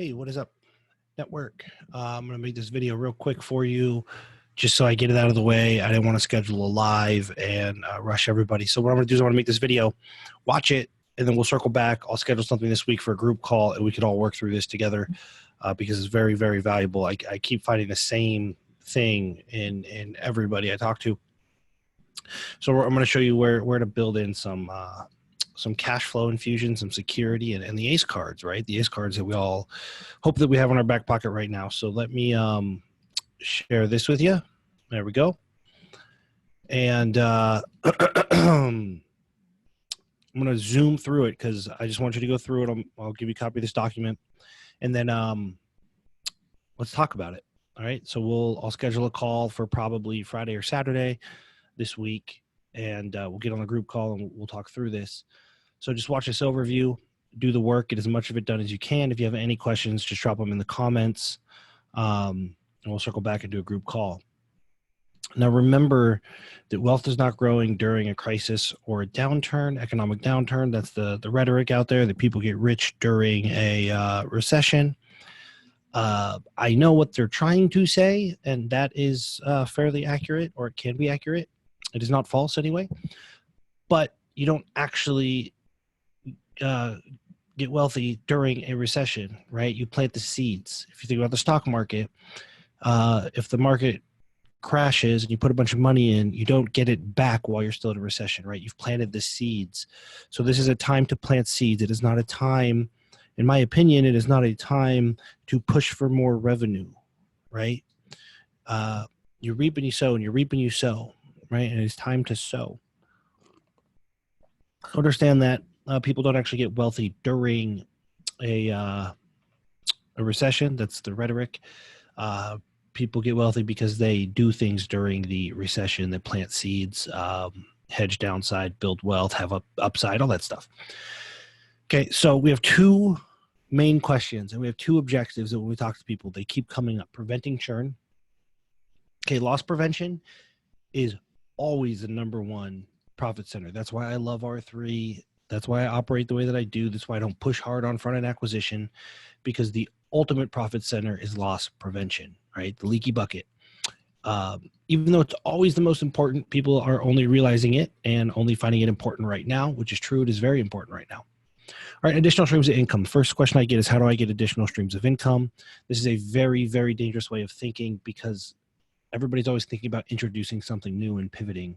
Hey, what is up, network? I'm going to make this video real quick for you just so I get it out of the way. I didn't want to schedule a live and rush everybody. So what I'm going to do is I want to make this video, watch it, and then we'll circle back. I'll schedule something this week for a group call, and we can all work through this together because it's very, very valuable. I keep finding the same thing in everybody I talk to. So I'm going to show you where to build in some cash flow infusion, some security, and the ACE cards, right? The ACE cards that we all hope that we have in our back pocket right now. So let me share this with you. There we go. And I'm going to zoom through it because I just want you to go through it. I'll give you a copy of this document. And then let's talk about it. All right. So I'll schedule a call for probably Friday or Saturday this week. And we'll get on a group call and we'll talk through this. So just watch this overview, do the work, get as much of it done as you can. If you have any questions, just drop them in the comments, and we'll circle back and do a group call. Now, remember that wealth is not growing during a crisis or a downturn, economic downturn. That's the rhetoric out there that people get rich during a recession. I know what they're trying to say, and that is fairly accurate, or it can be accurate. It is not false anyway, but you don't actually get wealthy during a recession, right? You plant the seeds. If you think about the stock market, if the market crashes and you put a bunch of money in, you don't get it back while you're still in a recession, right? You've planted the seeds. So this is a time to plant seeds. It is not a time, in my opinion, it is not a time to push for more revenue, right? You reap and you sow, and you reap and you sow, right? And it's time to sow. Understand that people don't actually get wealthy during a recession. That's the rhetoric. People get wealthy because they do things during the recession that plant seeds, hedge downside, build wealth, have upside, all that stuff. Okay, so we have two main questions, and we have two objectives that when we talk to people, they keep coming up. Preventing churn. Okay, loss prevention is always the number one profit center. That's why I love R3. That's why I operate the way that I do. That's why I don't push hard on front-end acquisition, because the ultimate profit center is loss prevention, right? The leaky bucket. Even though it's always the most important, people are only realizing it and only finding it important right now, which is true. It is very important right now. All right, additional streams of income. First question I get is, how do I get additional streams of income? This is a very, very dangerous way of thinking because everybody's always thinking about introducing something new and pivoting.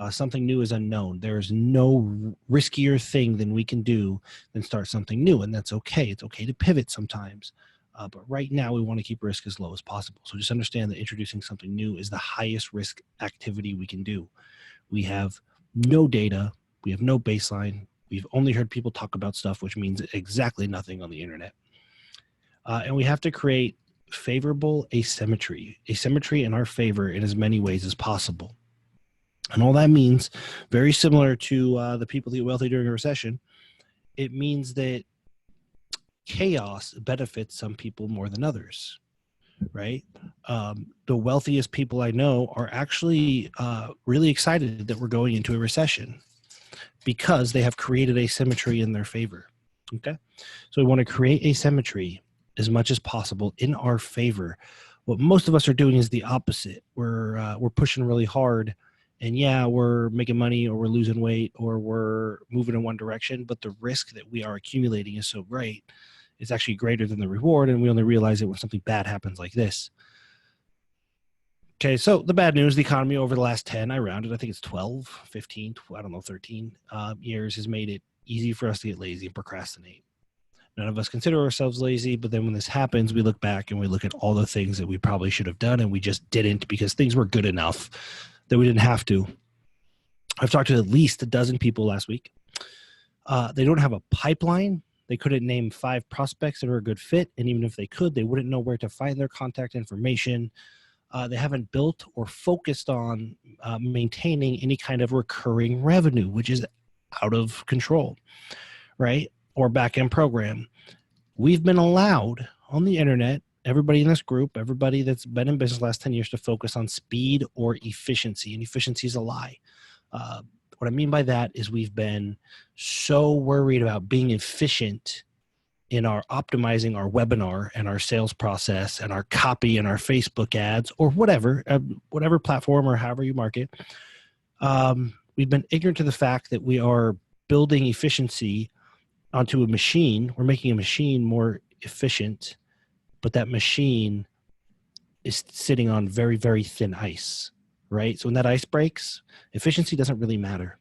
Something new is unknown. There is no riskier thing than we can do than start something new, and that's okay. It's okay to pivot sometimes. But right now, we want to keep risk as low as possible. So just understand that introducing something new is the highest risk activity we can do. We have no data. We have no baseline. We've only heard people talk about stuff, which means exactly nothing on the internet. And we have to create favorable asymmetry in our favor in as many ways as possible. And all that means, very similar to the people that get wealthy during a recession, it means that chaos benefits some people more than others, right? The wealthiest people I know are actually really excited that we're going into a recession because they have created asymmetry in their favor, okay? So we want to create asymmetry as much as possible in our favor. What most of us are doing is the opposite. We're pushing really hard, and yeah, we're making money, or we're losing weight, or we're moving in one direction, but the risk that we are accumulating is so great, it's actually greater than the reward, and we only realize it when something bad happens like this. Okay, so the bad news, the economy over the last 10, I rounded, I think it's 12, 15, I don't know, 13 years has made it easy for us to get lazy and procrastinate. None of us consider ourselves lazy, but then when this happens, we look back and we look at all the things that we probably should have done, and we just didn't because things were good enough that we didn't have to. I've talked to at least a dozen people last week. They don't have a pipeline. They couldn't name 5 prospects that are a good fit, and even if they could, they wouldn't know where to find their contact information. They haven't built or focused on maintaining any kind of recurring revenue, which is out of control, right? Or back-end program. We've been allowed on the internet, everybody in this group, everybody that's been in business the last 10 years, to focus on speed or efficiency, and efficiency is a lie. What I mean by that is we've been so worried about being efficient in our optimizing our webinar and our sales process and our copy and our Facebook ads or whatever platform or however you market, we've been ignorant to the fact that we are building efficiency onto a machine. We're making a machine more efficient, but that machine is sitting on very, very thin ice, right? So when that ice breaks, efficiency doesn't really matter.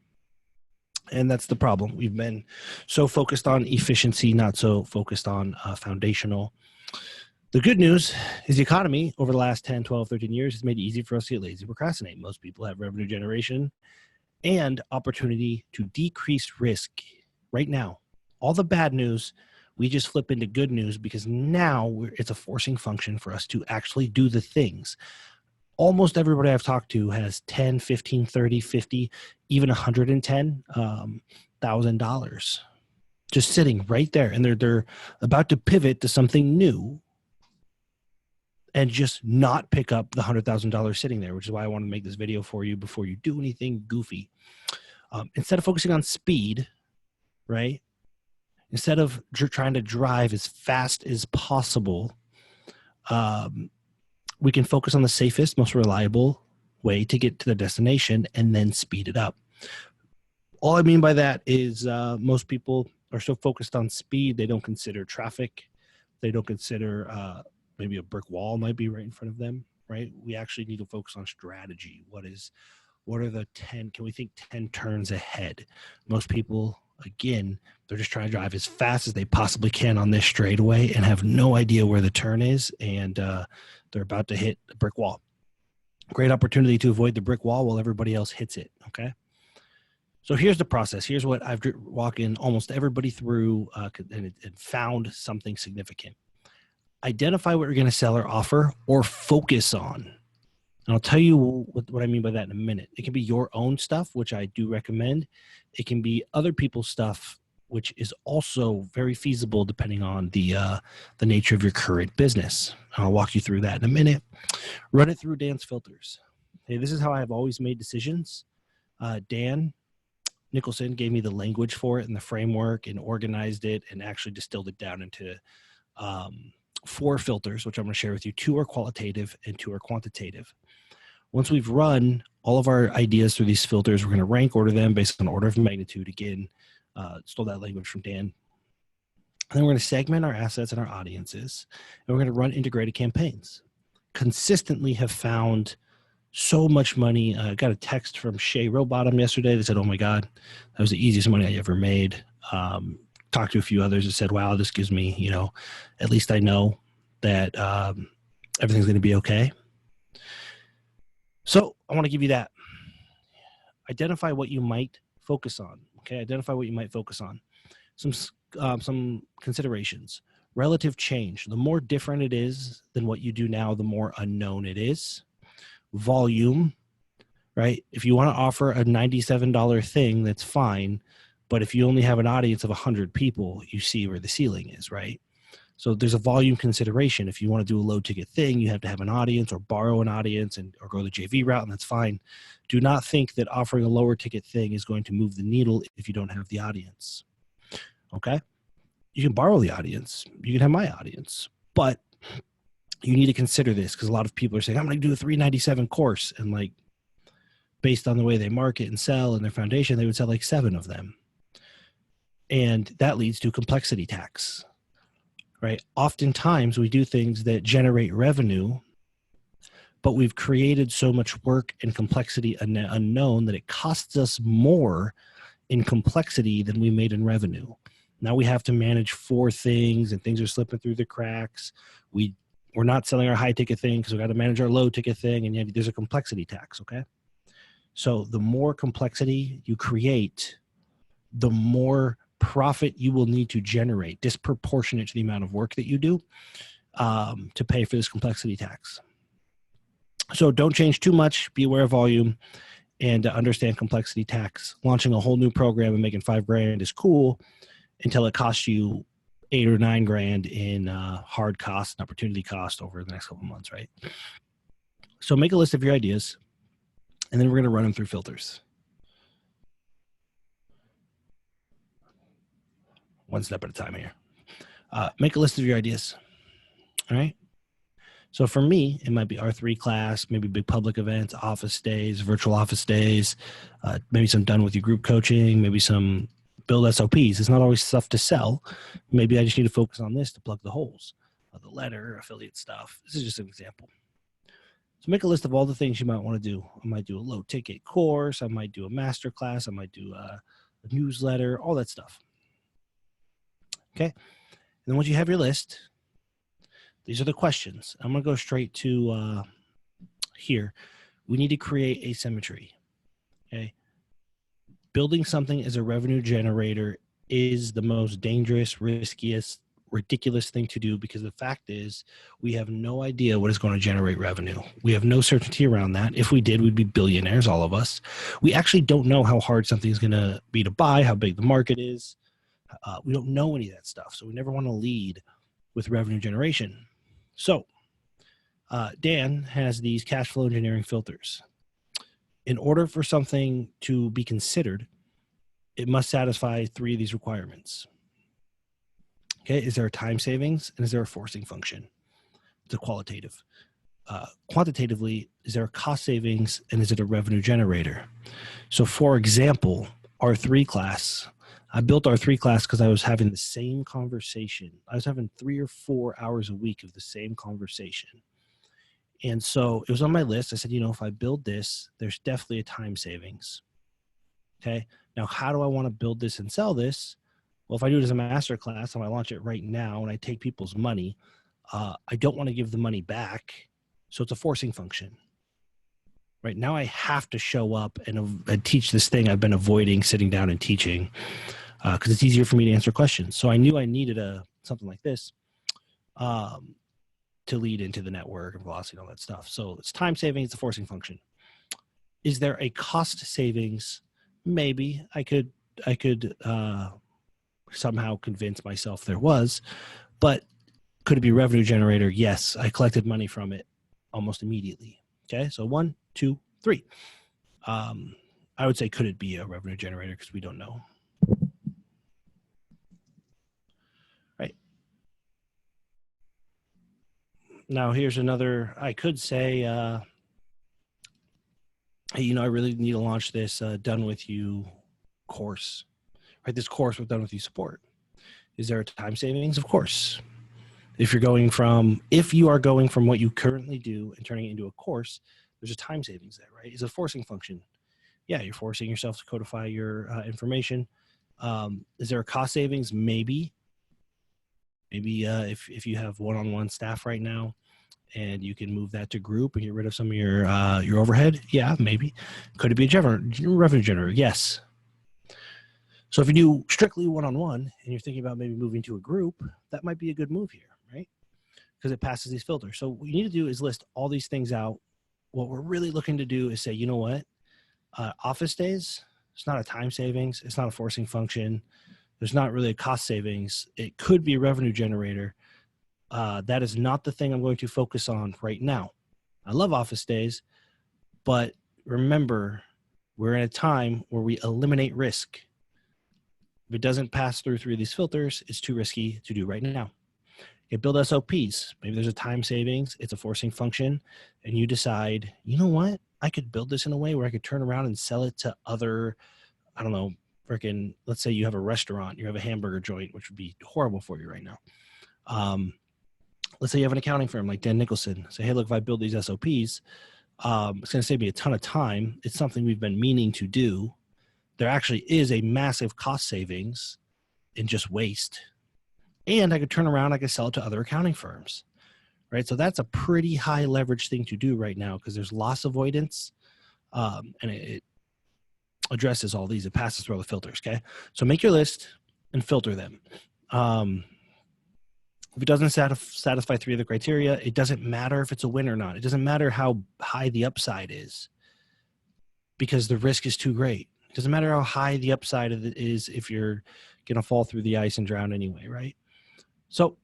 And that's the problem. We've been so focused on efficiency, not so focused on foundational. The good news is the economy over the last 10, 12, 13 years has made it easy for us to get lazy, procrastinate. Most people have revenue generation and opportunity to decrease risk right now. All the bad news, we just flip into good news because now it's a forcing function for us to actually do the things. Almost everybody I've talked to has 10, 15, 30, 50, even $110,000 just sitting right there. And they're about to pivot to something new and just not pick up the $100,000 sitting there, which is why I want to make this video for you before you do anything goofy. Instead of focusing on speed, right? Instead of trying to drive as fast as possible, we can focus on the safest, most reliable way to get to the destination and then speed it up. All I mean by that is most people are so focused on speed, they don't consider traffic. They don't consider maybe a brick wall might be right in front of them, right? We actually need to focus on strategy. What are the 10, can we think 10 turns ahead? Most people, again, they're just trying to drive as fast as they possibly can on this straightaway and have no idea where the turn is, and they're about to hit a brick wall. Great opportunity to avoid the brick wall while everybody else hits it, okay? So here's the process. Here's what I've walked in almost everybody through and found something significant. Identify what you're going to sell or offer or focus on. And I'll tell you what I mean by that in a minute. It can be your own stuff, which I do recommend. It can be other people's stuff, which is also very feasible depending on the nature of your current business. I'll walk you through that in a minute. Run it through Dan's filters. Hey, this is how I've always made decisions. Dan Nicholson gave me the language for it and the framework and organized it and actually distilled it down into 4 filters, which I'm going to share with you. 2 are qualitative and 2 are quantitative. Once we've run all of our ideas through these filters, we're going to rank order them based on order of magnitude. Again, stole that language from Dan. And then we're going to segment our assets and our audiences, and we're going to run integrated campaigns. Consistently have found so much money. I got a text from Shay Rowbottom yesterday that said, oh my God, that was the easiest money I ever made. Talked to a few others that said, wow, this gives me, at least I know that everything's going to be okay. So I want to give you that. Identify what you might focus on. Okay, identify what you might focus on. Some considerations. Relative change. The more different it is than what you do now, the more unknown it is. Volume, right? If you want to offer a $97 thing, that's fine. But if you only have an audience of 100 people, you see where the ceiling is, right? So there's a volume consideration. If you want to do a low ticket thing, you have to have an audience or borrow an audience or go the JV route, and that's fine. Do not think that offering a lower ticket thing is going to move the needle if you don't have the audience, okay? You can borrow the audience. You can have my audience, but you need to consider this because a lot of people are saying, I'm going to do a $397 course. And like, based on the way they market and sell and their foundation, they would sell like 7 of them. And that leads to complexity tax, right? Oftentimes we do things that generate revenue, but we've created so much work and complexity unknown that it costs us more in complexity than we made in revenue. Now we have to manage 4 things and things are slipping through the cracks. We're not selling our high ticket thing because we got to manage our low ticket thing, and yet there's a complexity tax, okay? So the more complexity you create, the more profit you will need to generate, disproportionate to the amount of work that you do to pay for this complexity tax. So don't change too much. Be aware of volume and understand complexity tax. Launching a whole new program and making $5,000 is cool until it costs you $8 or $9,000 in hard cost and opportunity cost over the next couple of months, right? So make a list of your ideas, and then we're going to run them through filters. One step at a time here. Make a list of your ideas. All right. So for me, it might be R3 class, maybe big public events, office days, virtual office days, maybe some done with your group coaching, maybe some build SOPs. It's not always stuff to sell. Maybe I just need to focus on this to plug the holes. The letter, affiliate stuff. This is just an example. So make a list of all the things you might want to do. I might do a low ticket course. I might do a master class. I might do a newsletter, all that stuff. Okay. And then once you have your list, these are the questions. I'm going to go straight to here. We need to create asymmetry. Okay. Building something as a revenue generator is the most dangerous, riskiest, ridiculous thing to do, because the fact is we have no idea what is going to generate revenue. We have no certainty around that. If we did, we'd be billionaires, all of us. We actually don't know how hard something is going to be to buy, how big the market is. We don't know any of that stuff. So we never want to lead with revenue generation. So Dan has these cash flow engineering filters. In order for something to be considered, it must satisfy 3 of these requirements. Okay, is there a time savings, and is there a forcing function? It's a qualitative. Quantitatively, is there a cost savings, and is it a revenue generator? So for example, R3 class, I built R3 class because I was having the same conversation. I was having 3 or 4 hours a week of the same conversation. And so it was on my list. I said, if I build this, there's definitely a time savings. Okay. Now, how do I want to build this and sell this? Well, if I do it as a master class and I launch it right now and I take people's money, I don't want to give the money back. So it's a forcing function. Right now, I have to show up and teach this thing I've been avoiding sitting down and teaching, because it's easier for me to answer questions. So I knew I needed something like this to lead into the network and velocity and all that stuff. So it's time saving. It's a forcing function. Is there a cost savings? Maybe I could somehow convince myself there was, but could it be revenue generator? Yes, I collected money from it almost immediately. Okay, so 1, 2, 3. I would say, could it be a revenue generator? Because we don't know. Right. Now here's another. I could say, hey, I really need to launch this done with you course. Right, this course with done with you support. Is there a time savings? Of course. If you are going from what you currently do and turning it into a course, there's a time savings there, right? It's a forcing function. Yeah, you're forcing yourself to codify your information. Is there a cost savings? Maybe. Maybe if you have one-on-one staff right now and you can move that to group and get rid of some of your overhead. Yeah, maybe. Could it be a revenue generator? Yes. So if you do strictly one-on-one and you're thinking about maybe moving to a group, that might be a good move here, right? Because it passes these filters. So what you need to do is list all these things out. What we're really looking to do is say, you know what? Office days, it's not a time savings. It's not a forcing function. There's not really a cost savings. It could be a revenue generator. That is not the thing I'm going to focus on right now. I love office days, but remember, we're in a time where we eliminate risk. If it doesn't pass through 3 of these filters, it's too risky to do right now. You build SOPs. Maybe there's a time savings. It's a forcing function. And you decide, you know what? I could build this in a way where I could turn around and sell it to other, I don't know, let's say you have a restaurant, you have a hamburger joint, which would be horrible for you right now. Let's say you have an accounting firm like Dan Nicholson. Say, hey, look, if I build these SOPs, it's going to save me a ton of time. It's something we've been meaning to do. There actually is a massive cost savings in just waste. And I could turn around, I could sell it to other accounting firms, right? So that's a pretty high leverage thing to do right now because there's loss avoidance, and it addresses all these. It passes through all the filters, okay? So make your list and filter them. If it doesn't satisfy 3 of the criteria, it doesn't matter if it's a win or not. It doesn't matter how high the upside is because the risk is too great. It doesn't matter how high the upside of it is if you're going to fall through the ice and drown anyway, right? So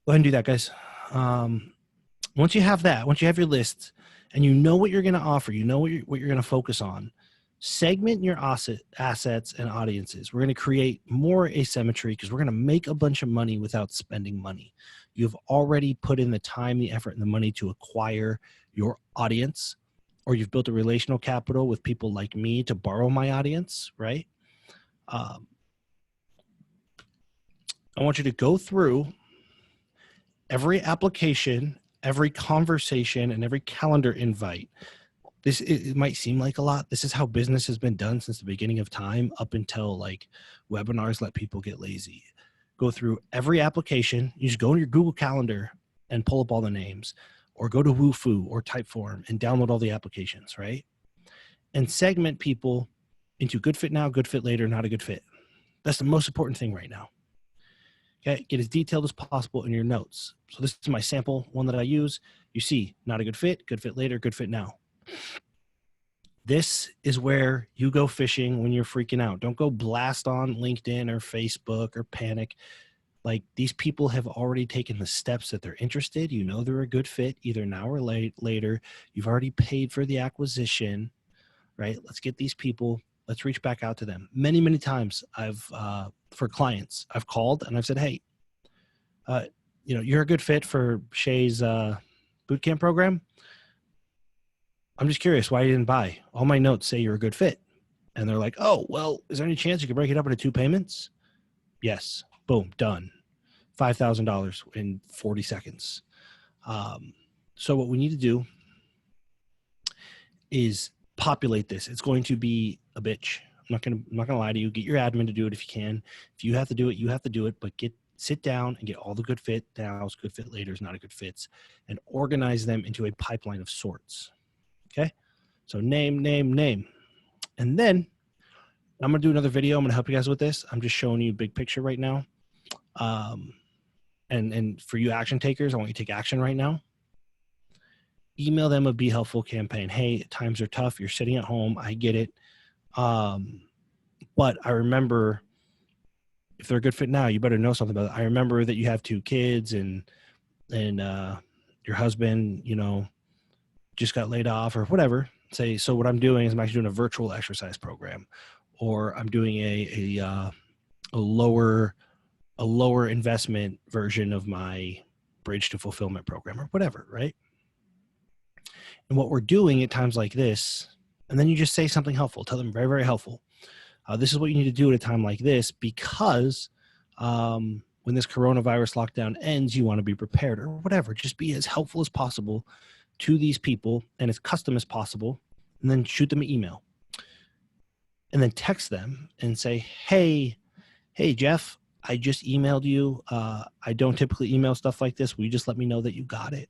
go ahead and do that, guys. Once you have that, once you have your list and you know what you're going to offer, you know what you're going to focus on, Segment your assets and audiences. We're going to create more asymmetry because we're going to make a bunch of money without spending money. You've already put in the time, the effort, and the money to acquire your audience, or you've built a relational capital with people like me to borrow my audience, right? I want you to go through every application, every conversation, and every calendar invite. It might seem like a lot. This is how business has been done since the beginning of time, up until like webinars let people get lazy. Go through every application. You just go in your Google Calendar and pull up all the names, or go to Woofu or Typeform and download all the applications, right? And segment people into good fit now, good fit later, not a good fit. That's the most important thing right now. Okay, get as detailed as possible in your notes. So this is my sample one that I use. You see, not a good fit later, good fit now. This is where you go fishing when you're freaking out. Don't go blast on LinkedIn or Facebook or panic. Like, these people have already taken the steps that they're interested. You know they're a good fit either now or later. You've already paid for the acquisition, right? Let's get these people. Let's reach back out to them. Many, many times for clients, I've called and I've said, hey, you're a good fit for Shay's bootcamp program. I'm just curious why you didn't buy. All my notes say you're a good fit. And they're like, oh, well, is there any chance you could break it up into 2 payments? Yes. Boom. Done. $5,000 in 40 seconds. So what we need to do is populate this. It's going to be a bitch. I'm not gonna lie to you. Get your admin to do it if you can. If you have to do it, you have to do it. But sit down and get all the good fit nows, good fit laters, not a good fits, and organize them into a pipeline of sorts. Okay. So name. And then I'm going to do another video. I'm going to help you guys with this. I'm just showing you a big picture right now. And for you action takers, I want you to take action right now. Email them a Be Helpful campaign. Hey, times are tough. You're sitting at home. I get it. But I remember, if they're a good fit now, you better know something about it. I remember that you have 2 kids and your husband, just got laid off or whatever. Say, so what I'm doing is I'm actually doing a virtual exercise program, or I'm doing a lower investment version of my bridge to fulfillment program, or whatever, right? And what we're doing at times like this, and then you just say something helpful, tell them very, very helpful. This is what you need to do at a time like this, because when this coronavirus lockdown ends, you want to be prepared, or whatever. Just be as helpful as possible to these people and as custom as possible, and then shoot them an email. And then text them and say, hey, Jeff, I just emailed you. I don't typically email stuff like this. Will you just let me know that you got it?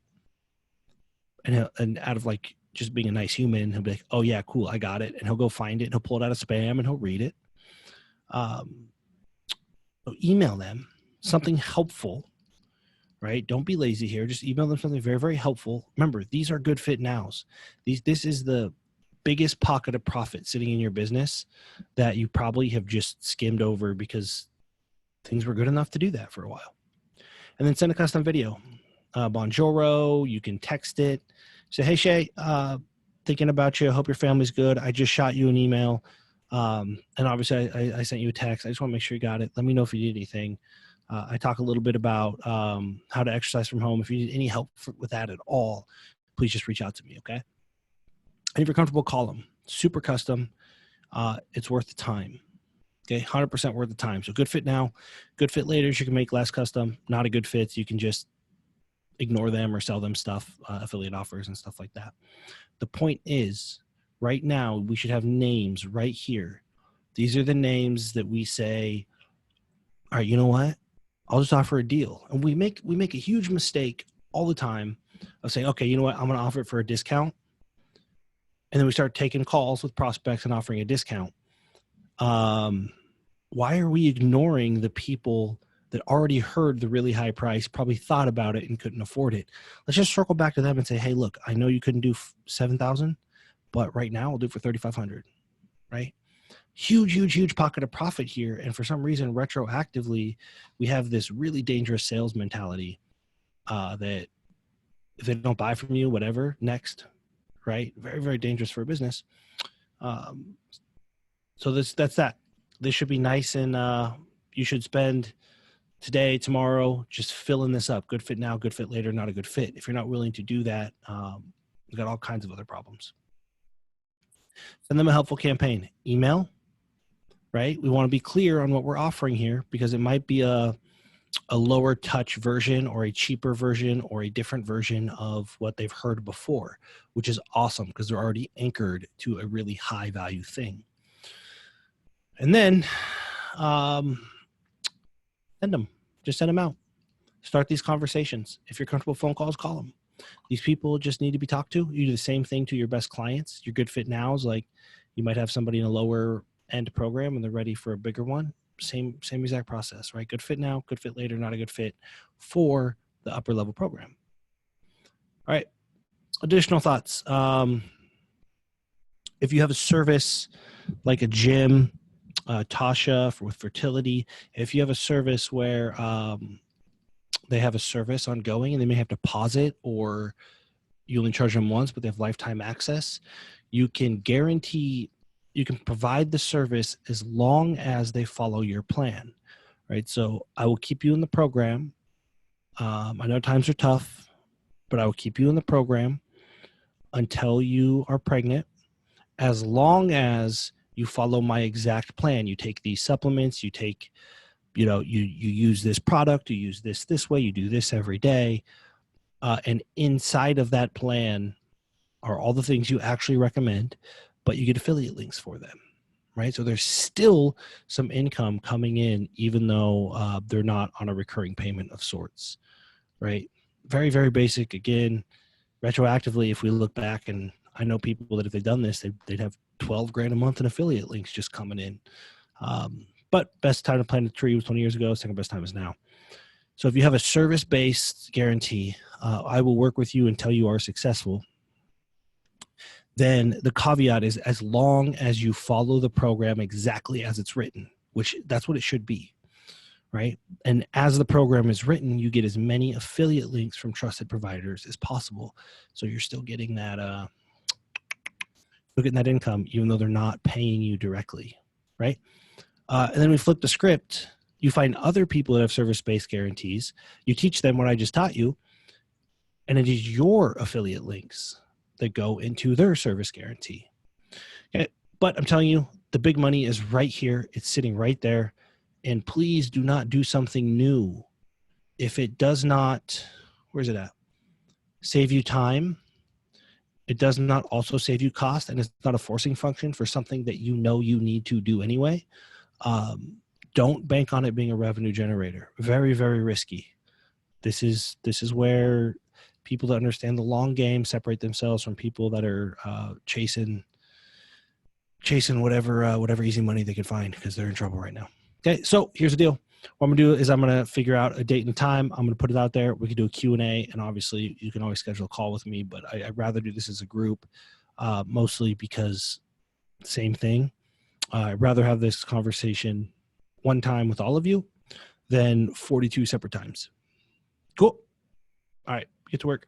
And out of like just being a nice human, he'll be like, oh yeah, cool, I got it. And he'll go find it and he'll pull it out of spam and he'll read it. So email them something helpful, right? Don't be lazy here. Just email them something very, very helpful. Remember, these are good fit nows. This is the biggest pocket of profit sitting in your business that you probably have just skimmed over because things were good enough to do that for a while. And then send a custom video. Bonjoro, you can text it. Say, hey, Shay, thinking about you. I hope your family's good. I just shot you an email. And obviously I sent you a text. I just want to make sure you got it. Let me know if you need anything. I talk a little bit about how to exercise from home. If you need any help with that at all, please just reach out to me, okay? And if you're comfortable, call them. Super custom. It's worth the time. Okay, 100% worth the time. So good fit now, good fit later, you can make less custom. Not a good fit, you can just ignore them or sell them stuff, affiliate offers and stuff like that. The point is, right now, we should have names right here. These are the names that we say, all right, you know what? I'll just offer a deal. And we make a huge mistake all the time of saying, okay, you know what? I'm going to offer it for a discount. And then we start taking calls with prospects and offering a discount. Why are we ignoring the people that already heard the really high price, probably thought about it and couldn't afford it? Let's just circle back to them and say, hey, look, I know you couldn't do 7,000, but right now I'll do it for 3,500, right? Huge pocket of profit here. And for some reason, retroactively, we have this really dangerous sales mentality that if they don't buy from you, whatever, next, right? Very, very dangerous for a business. So that's that. This should be nice, and you should spend today, tomorrow, just filling this up. Good fit now, good fit later, not a good fit. If you're not willing to do that, you've got all kinds of other problems. Send them a helpful campaign. Email, right? We want to be clear on what we're offering here because it might be a lower touch version or a cheaper version or a different version of what they've heard before, which is awesome because they're already anchored to a really high value thing. And then send them. Just send them out. Start these conversations. If you're comfortable with phone calls, call them. These people just need to be talked to. You do the same thing to your best clients. Your good fit nows, like you might have somebody in a lower end program and they're ready for a bigger one. Same exact process, right? Good fit now, good fit later, not a good fit for the upper level program. All right. Additional thoughts. If you have a service like a gym, Tasha with fertility, if you have a service where they have a service ongoing and they may have to pause it, or you only charge them once, but they have lifetime access, you can provide the service as long as they follow your plan, right? So I will keep you in the program. I know times are tough, but I will keep you in the program until you are pregnant, as long as you follow my exact plan. You take these supplements, you take, you use this product, you use this way, you do this every day. And inside of that plan are all the things you actually recommend, but you get affiliate links for them, right? So there's still some income coming in, even though they're not on a recurring payment of sorts, right? Very, very basic. Again, retroactively, if we look back, and I know people that if they've done this, they'd have 12 grand a month in affiliate links just coming in. But best time to plant a tree was 20 years ago. Second best time is now. So if you have a service-based guarantee, I will work with you until you are successful. Then the caveat is as long as you follow the program exactly as it's written, which that's what it should be, right? And as the program is written, you get as many affiliate links from trusted providers as possible. So you're still getting that, income, even though they're not paying you directly, right? And then we flip the script. You find other people that have service-based guarantees. You teach them what I just taught you, and it is your affiliate links that go into their service guarantee. Okay. But I'm telling you, the big money is right here. It's sitting right there. And please do not do something new. If it does not, where's it at? Save you time. It does not also save you cost, and it's not a forcing function for something that you know you need to do anyway. Don't bank on it being a revenue generator. Very, very risky. This is where people that understand the long game separate themselves from people that are chasing whatever easy money they can find, because they're in trouble right now. Okay, so here's the deal. What I'm gonna do is I'm gonna figure out a date and time. I'm gonna put it out there. We can do a Q&A, and obviously you can always schedule a call with me, but I'd rather do this as a group, mostly because same thing. I'd rather have this conversation one time with all of you than 42 separate times. Cool. All right, get to work.